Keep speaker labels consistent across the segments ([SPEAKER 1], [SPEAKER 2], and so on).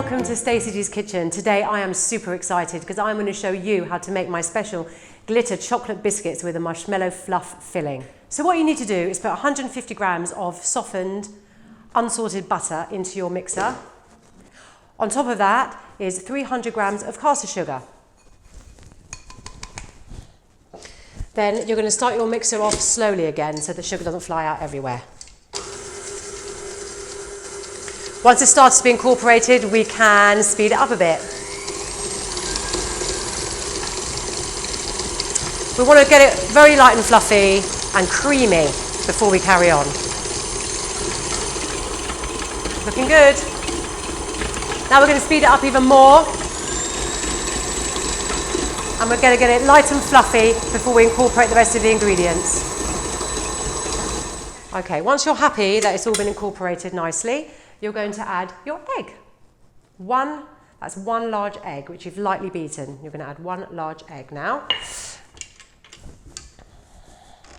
[SPEAKER 1] welcome to Stacey G's Kitchen. Today I am super excited because I'm going to show you how to make my special glitter chocolate biscuits with a marshmallow fluff filling. So what you need to do is put 150 grams of softened, unsalted butter into your mixer. On top of that is 300 grams of caster sugar. Then you're going to start your mixer off slowly again so the sugar doesn't fly out everywhere. Once it starts to be incorporated, we can speed it up a bit. We want to get it very light and fluffy and creamy before we carry on. Looking good. Now we're going to speed it up even more. And we're going to get it light and fluffy before we incorporate the rest of the ingredients. Okay, once you're happy that it's all been incorporated nicely, you're going to add your egg. That's one large egg, which you've lightly beaten. You're going to add one large egg now.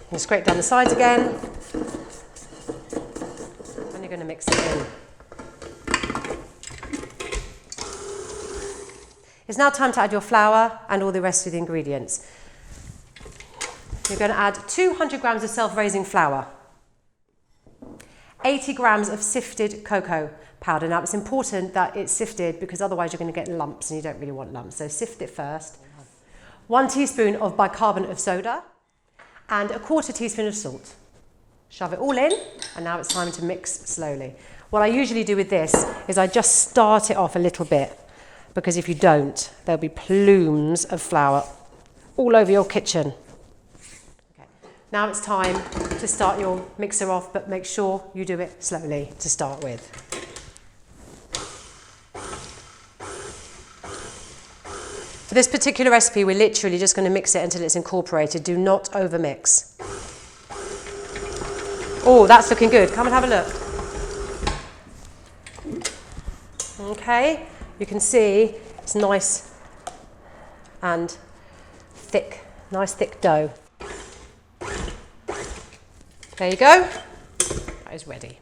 [SPEAKER 1] And scrape down the sides again. And you're going to mix it in. It's now time to add your flour and all the rest of the ingredients. You're going to add 200 grams of self-raising flour. 80 grams of sifted cocoa powder. Now it's important that it's sifted because otherwise you're going to get lumps and you don't really want lumps. So sift it first. 1 teaspoon of bicarbonate of soda and a 1/4 teaspoon of salt. Shove it all in and now it's time to mix slowly. What I usually do with this is I just start it off a little bit because if you don't, there'll be plumes of flour all over your kitchen. Now it's time to start your mixer off, but make sure you do it slowly to start with. For this particular recipe, we're literally just going to mix it until it's incorporated. Do not overmix. Oh, that's looking good. Come and have a look. Okay, you can see it's nice and thick, nice thick dough. There you go, that is ready.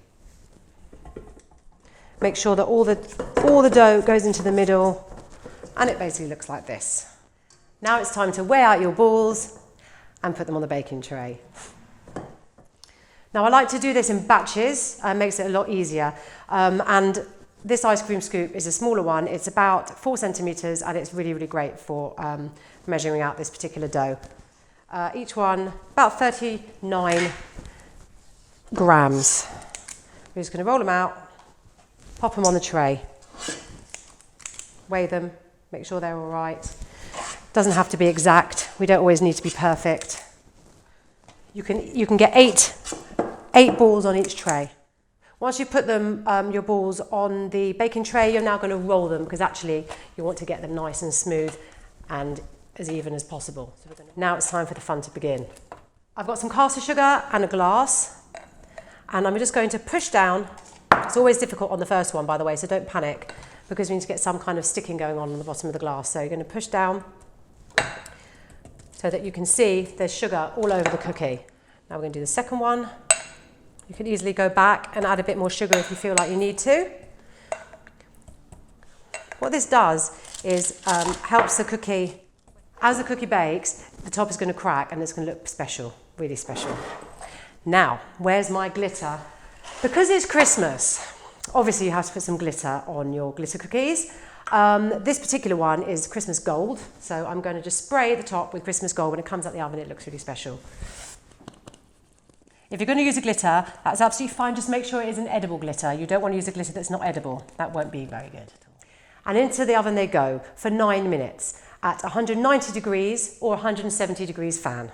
[SPEAKER 1] Make sure that all the dough goes into the middle and it basically looks like this. Now it's time to weigh out your balls and put them on the baking tray. Now I like to do this in batches, it makes it a lot easier. And this ice cream scoop is a smaller one, it's about 4 centimetres and it's really, really great for measuring out this particular dough. Each one about 39 grams. We're just going to roll them out, pop them on the tray, weigh them, make sure they're all right. Doesn't have to be exact. We don't always need to be perfect. You can get eight balls on each tray. Once you put them, your balls on the baking tray, you're now going to roll them because actually you want to get them nice and smooth and as even as possible. So now it's time for the fun to begin. I've got some caster sugar and a glass. And I'm just going to push down. It's always difficult on the first one, by the way, so don't panic because we need to get some kind of sticking going on the bottom of the glass. So you're going to push down so that you can see there's sugar all over the cookie. Now we're going to do the second one. You can easily go back and add a bit more sugar if you feel like you need to. What this does is helps the cookie, as the cookie bakes, the top is going to crack and it's going to look special, really special. Now, where's my glitter? Because it's Christmas, obviously you have to put some glitter on your glitter cookies. This particular one is Christmas gold, so I'm going to just spray the top with Christmas gold. When it comes out the oven, it looks really special. If you're going to use a glitter, that's absolutely fine. Just make sure it is an edible glitter. You don't want to use a glitter that's not edible. That won't be very good at all. And into the oven they go for 9 minutes at 190 degrees or 170 degrees fan.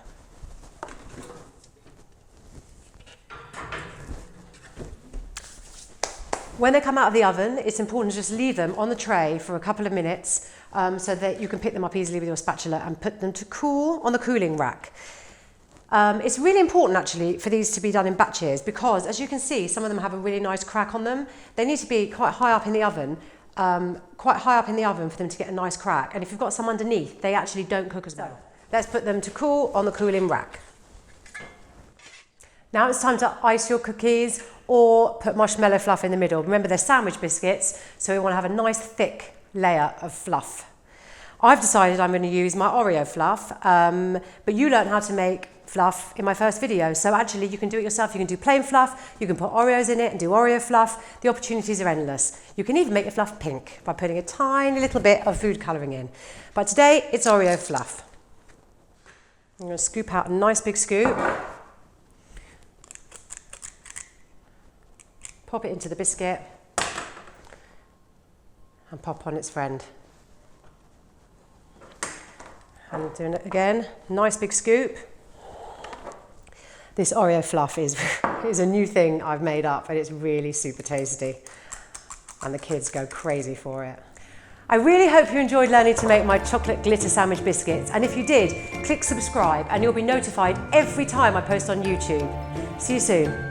[SPEAKER 1] When they come out of the oven, it's important to just leave them on the tray for a couple of minutes so that you can pick them up easily with your spatula and put them to cool on the cooling rack. It's really important actually for these to be done in batches because as you can see, some of them have a really nice crack on them. They need to be quite high up in the oven for them to get a nice crack. And if you've got some underneath, they actually don't cook as well. Let's put them to cool on the cooling rack. Now it's time to ice your cookies or put marshmallow fluff in the middle. Remember, they're sandwich biscuits, so we want to have a nice thick layer of fluff. I've decided I'm going to use my Oreo fluff, but you learned how to make fluff in my first video. So actually you can do it yourself. You can do plain fluff, you can put Oreos in it and do Oreo fluff. The opportunities are endless. You can even make your fluff pink by putting a tiny little bit of food colouring in. But today it's Oreo fluff. I'm going to scoop out a nice big scoop. Pop it into the biscuit and pop on its friend. And doing it again, nice big scoop. This Oreo fluff is a new thing I've made up, and it's really super tasty. And the kids go crazy for it. I really hope you enjoyed learning to make my chocolate glitter sandwich biscuits. And if you did, click subscribe and you'll be notified every time I post on YouTube. See you soon.